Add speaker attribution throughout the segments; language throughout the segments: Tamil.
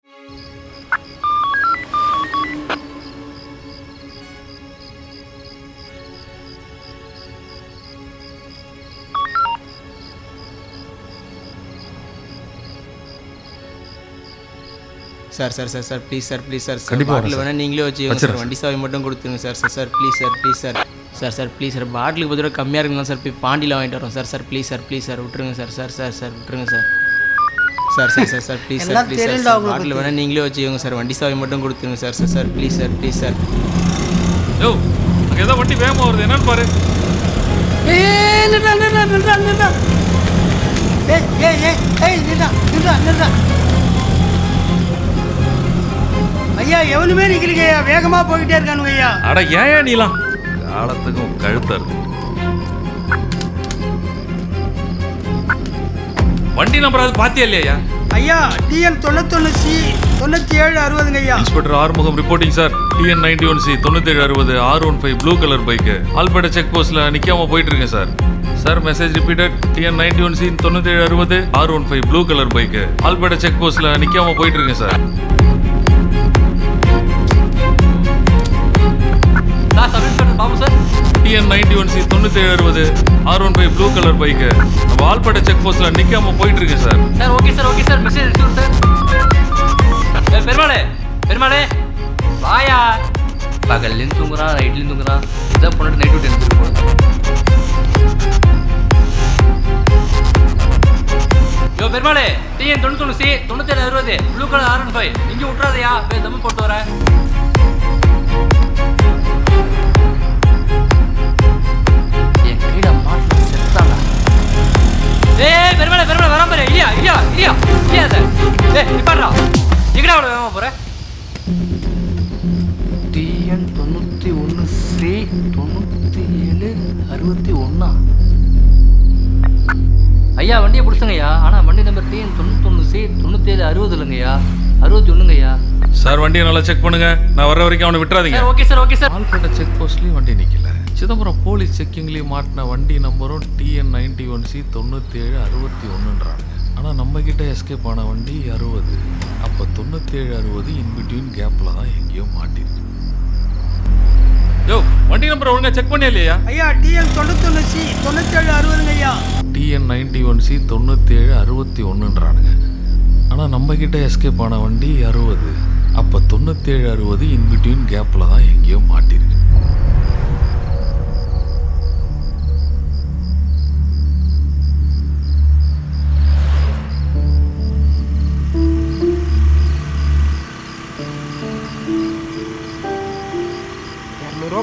Speaker 1: Sir sir sir sir please sir please sir sir bottle வேணால் நீங்களே வச்சுக்கோங்க சார். வண்டி சாவி மட்டும் கொடுத்துருங்க sir. Sir sir please sir please sir sir sir please sir பாட்டிலுக்கு பதிலாக கம்மியாக இருக்குங்களா சார்? போய் பாண்டியில் வாங்கிட்டு வரோம் sir. Sir please sir please sir விட்டுருங்க சார். சார் சார் சார் விட்டுருங்க sir. Sir sir sir sir please sir please sir bottle வேணால் நீங்களே வச்சுக்கோங்க சார். வண்டி சாவி மட்டும் கொடுத்துருங்க sir. Sir sir please sir please sir.
Speaker 2: யோ அங்கே ஏதோ வண்டி வேகமாக வருது, என்னன்னு பாரு.
Speaker 3: ஐயா எவனுமே நிக்கலீங்க ஐயா, வேகமா போயிட்டே இருக்கானுங்க ஐயா.
Speaker 2: அட ஏன் நீலாம் காலத்துக்கும் கழுத்தா இருக்கு. வண்டி நம்பர் அது பாத்தியா இல்லையா?
Speaker 3: ஐயா டிஎன் 91C 9760 ஐயா.
Speaker 2: Inspector Arumugam reporting sir. T N 91C 9760 R15 blue colour bike Alpettai check போஸ்ட்ல நிக்காம போயிட்டு இருக்கேன் sir. Sir message repeated. T N 91C 9760 R15 blue colour bike Alpettai check போஸ்ட்ல நிக்காம போயிட்டு இருக்கேன் sir. T N 91C 9760 R15 blue colour bike நம்ம ஆல்பேட்டா செக் போஸ்ட்ல நிக்காம போயிட்டு இருக்கேன் sir.
Speaker 4: Sir okay sir okay sir message receive sir. பெருமாளே பெருமாளே வாயா. பகல்லையும் தூங்குறான் நைட்லையும் தூங்குறான். இதை பொண்ணு நைட் விட்டு எடுத்துட்டு போகிறேன். யோ பெருமாளே TN 91C 9760 blue colour R15 இங்கே விட்றாதையா. போய் தம்மு போட்டு வரேன். ஏய் பெருமாளே பெருமாளே வராம பாரு. இல்லையா இல்லையா இல்லையா இல்லையா சார். ஏய் நிப்பாடுறா. எங்கடா அவ்வளோ வேகமாக போகிற? TN 91C 9761. ஐயா வண்டியை பிடிச்சங்கய்யா. ஆனால் வண்டி நம்பர் டிஎன் 91C 9760 இல்லைங்கய்யா, 61ங்கய்யா.
Speaker 2: சார் வண்டியை நல்லா செக் பண்ணுங்க. நான் வர்ற வரைக்கும் அவனை விட்டுறாதீங்க.
Speaker 4: Okay sir okay sir.
Speaker 2: Alpettai check போஸ்ட்லயும் வண்டி நிக்கல. சிதம்பரம் போலீஸ் செக்கிங்லேயும் மாட்டின வண்டி நம்பரும் டிஎன் 91C 9761ன்றாங்க. ஆனால் நம்ம கிட்ட எஸ்கேப் ஆன வண்டி 60. அப்போ 9760 இன்பிட்வீன் கேப்பில் தான் எங்கேயோ மாட்டிருக்கு. யோ வண்டி நம்பர் ஒழுங்கா செக் பண்ணியா இல்லையா?
Speaker 3: ஐயா டிஎன் 91C 9760 ஐயா.
Speaker 2: TN 91C 9761ன்றானுங்க. ஆனால் நம்ம கிட்ட எஸ்கேப் ஆன வண்டி 60. அப்போ 9760 இன்பிட்வீன் கேப்பில் தான் எங்கேயோ மாட்டிருக்கு.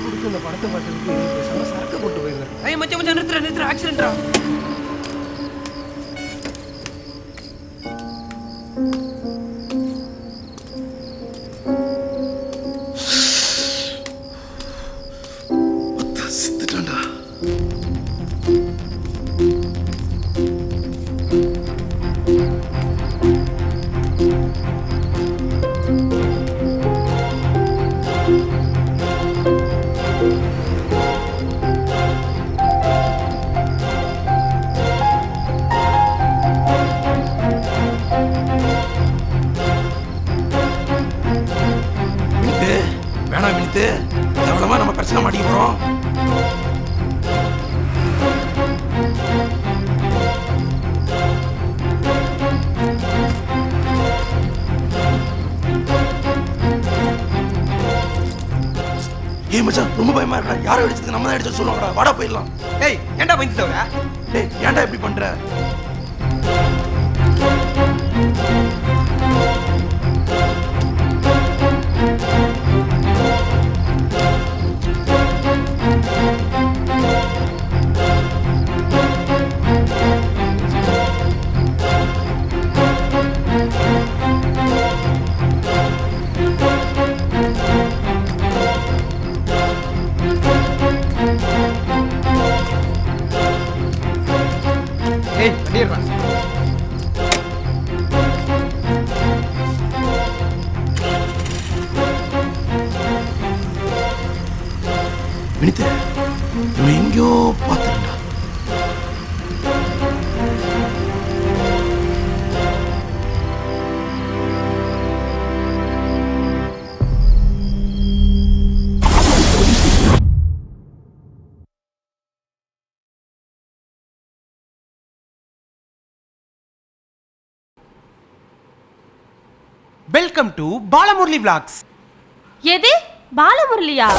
Speaker 3: பிடிச்சி இந்த படத்தை பார்த்துட்டு பேசாம சரக்கு போட்டு போயிருந்தேன். ஐயா மச்சான் மச்சான் நிறுத்துற ஆக்சிடென்ட்ரா.
Speaker 5: செத்துட்டான்டா. வேணாம் வினித்து, எவ்வளவா நம்ம பிரச்சனை மாட்டிக்க போறோம். ஏய் மச்சான் ரொம்ப பயமா இருக்கா. யாரும் அடிச்சதுக்கு நம்ம தான் அடிச்சு சொல்லுவாங்கடா. வாடா போயிடலாம்.
Speaker 3: ஏய் ஏன்டா பயந்து தவற?
Speaker 5: ஏய் ஏன்டா இப்படி பண்ற?
Speaker 3: ஏய் பண்ணிடுறா.
Speaker 5: வினித்து இவன் எங்கேயோ பார்த்துருண்டா.
Speaker 3: Welcome to Balamurali vlogs.
Speaker 6: எது பாலமுரளியா?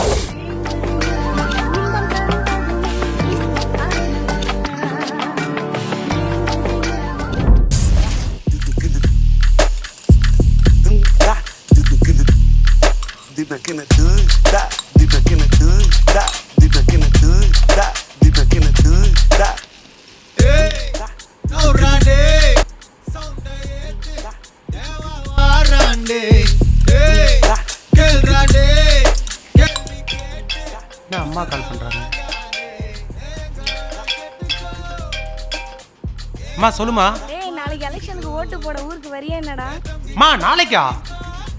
Speaker 3: அம்மா கால் பண்றாங்க. அம்மா சொல்லுமா.
Speaker 7: நாளைக்கு எலெக்ஷனுக்கு ஓட்டு போட ஊருக்கு வரியா என்னடா?
Speaker 3: அம்மா நாளைக்கா?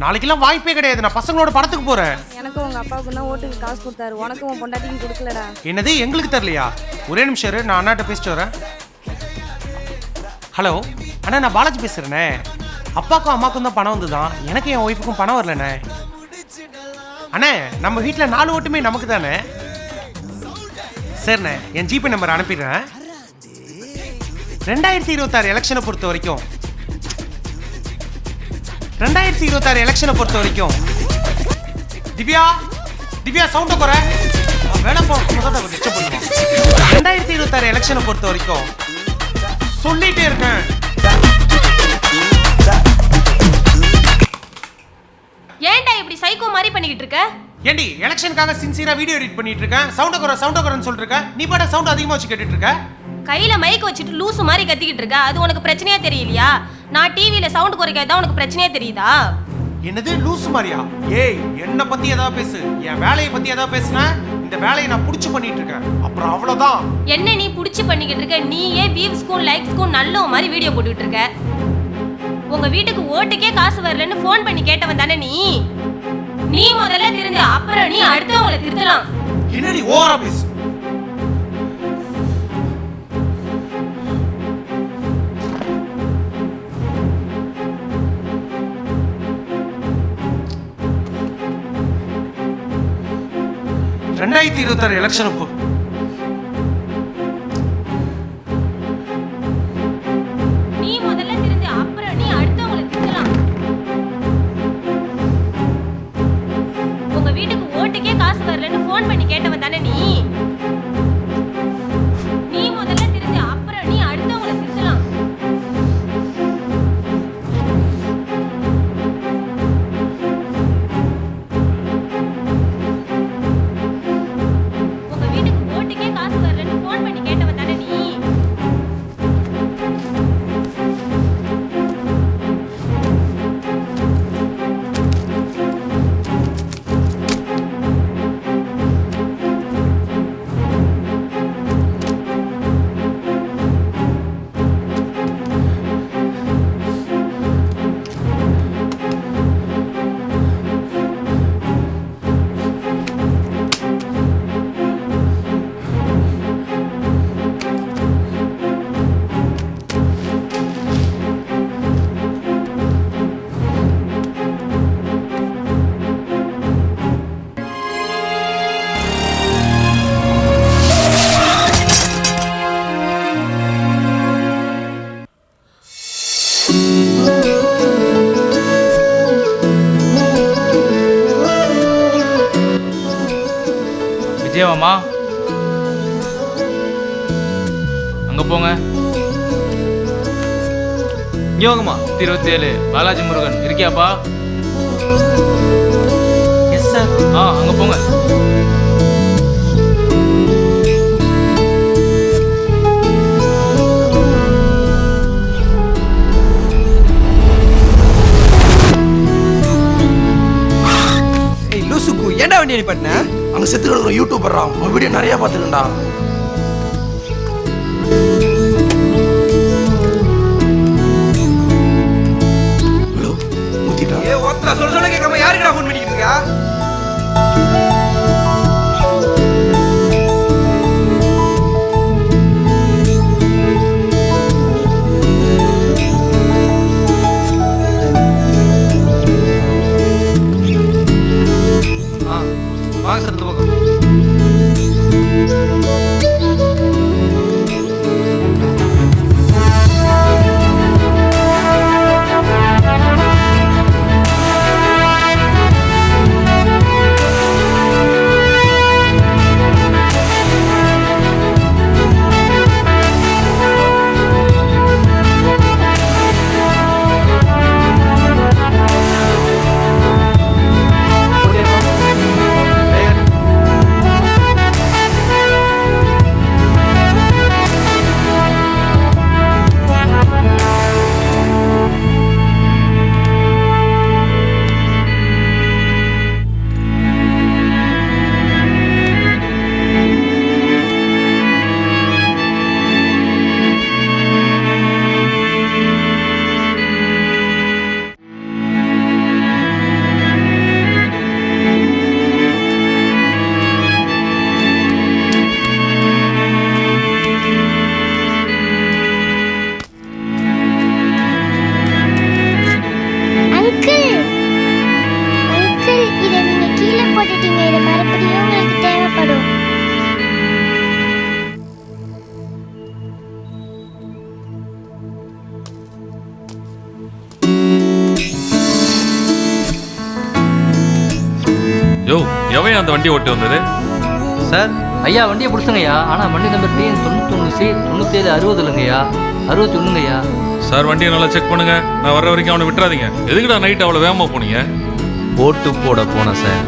Speaker 3: நாளைக்கெல்லாம் வாய்ப்பே கிடையாது. நான் பசங்களோட படத்துக்கு போறேன்.
Speaker 7: எனக்கு உங்க அப்பாவுக்கு தான் ஓட்டுக்கு காசு கொடுத்தாரு, உனக்கு உன் பொண்டாட்டிக்கு கொடுக்கலடா.
Speaker 3: என்னது எங்களுக்கு தரலையா? ஒரே நிமிஷம் இரு, நான் அண்ணாட்ட பேசிட்டு வரேன். ஹலோ அண்ணா, நான் பாலாஜி பேசுறேனே. அப்பாக்கும் அம்மாக்கும் தான் பணம் வந்துதான், எனக்கு என் ஒய்ஃபுக்கும் பணம் வரலண்ணே. அண்ணே நம்ம வீட்டில் 4 ஓட்டுமே நமக்கு தானே. சரிண்ணே, என் ஜிபே நம்பர் அனுப்பிடுறேன். 2026 எலெக்ஷனை பொறுத்த வரைக்கும் 2026 எலெக்ஷனை பொறுத்த வரைக்கும் திவ்யா திவ்யா சவுண்ட குறை வேலை போகிறோம். 2026 எலெக்ஷனை பொறுத்த வரைக்கும் சொல்லிட்டே இருக்கேன்.
Speaker 6: ஏன்டா இப்படி சைக்கோ மாதிரி பண்ணிக்கிட்டு இருக்க?
Speaker 3: ஏண்டி எலெக்ஷனுக்காக சின்சியரா வீடியோ எடிட் பண்ணிட்டு இருக்கேன். சவுண்ட குறைன்னு சொல்லிட்டு இருக்க. நீ பாட்ட சவுண்ட் அதிகமா வச்சு கேட்டுட்டு இருக்க.
Speaker 6: கையில மைக் வச்சுட்டு லூசு மாதிரி கத்திக்கிட்டு இருக்க. அது உனக்கு பிரச்சனையா தெரியலையா? நான் டிவியில சவுண்ட் குறைக்காதான் உனக்கு பிரச்சனையா தெரியுதா?
Speaker 3: என்னது லூசு மாதிரியா? ஏய் என்ன பத்தி ஏதாவது பேசு. என் வேலையை பத்தி ஏதாவது பேசுனா இந்த வேலையை நான் புடிச்சு பண்ணிட்டு இருக்கேன். அப்புறம் அவ்வளவுதான்.
Speaker 6: என்ன நீ புடிச்சு பண்ணிக்கிட்டு இருக்க? நீயே வியூஸ்க்கும் லைக்ஸ்க்கும் நல்ல மாதிரி வீடியோ போட்டுக்கிட்டு இருக்க. உங்க வீட்டுக்கு ஓட்டுக்கே காசு வரலன்னு ஃபோன் பண்ணி கேட்டவன் தானே நீ. நீ முதல்ல திருந்து, அப்புறம் நீ அடுத்தவங்களை திருத்தலாம்.
Speaker 3: என்னடி ஓவரா பேசு. எலெக்ஷன் அப்போ
Speaker 6: நீ முதல்ல திருந்து, அப்புறம் நீ அடுத்தவங்களை திருத்தலாம். உங்க வீட்டுக்கு ஓட்டுக்கே காசு வரலன்னு ஃபோன் பண்ணி கேட்டவன் தானே நீ. நீ முதல்ல திருந்து, அப்புறம் நீ அடுத்தவங்களை திருத்தலாம். உங்க வீட்டுக்கு ஓட்டுக்கே காசு வரலன்னு ஃபோன் பண்ணி கேட்டவன் தானே நீ.
Speaker 1: விஜயவாமா அங்க போங்க. இங்கே வாங்கம்மா. 27 பாலாஜி முருகன் இருக்கியாப்பா?
Speaker 3: Yes sir.
Speaker 1: அங்க போங்க.
Speaker 5: லூசுக்கு ஏன்டா வண்டி அனுப்பிட்டன? அங்க செத்து கிடக்குற யூடியூபர்ரா, உன் வீடியோ நிறைய பார்த்துருக்கேன்டா. ஹலோ ஊத்திட்டா?
Speaker 3: ஏ ஒத்தர சொல்ல கேட்காம யாருக்குடா ஃபோன் பண்ணிக்கிட்டு இருக்கா? வாங்க சார் இந்த பக்கம்.
Speaker 2: அவன் அந்த வண்டி ஓட்டி வந்தது?
Speaker 4: சார் ஐயா வண்டியை பிடிச்சங்கய்யா, ஆனால் வண்டி நம்பர் டிஎன் 91C 9760 இல்லைங்கய்யா, 61ங்கய்யா.
Speaker 2: சார் வண்டியை நல்லா செக் பண்ணுங்க. நான் வர்ற வரைக்கும் அவனை விட்டுறாதீங்க. எதுக்குடா நைட் அவ்வளோ வேகமாக போனீங்க?
Speaker 8: ஓட்டு போட போனேன் சார்.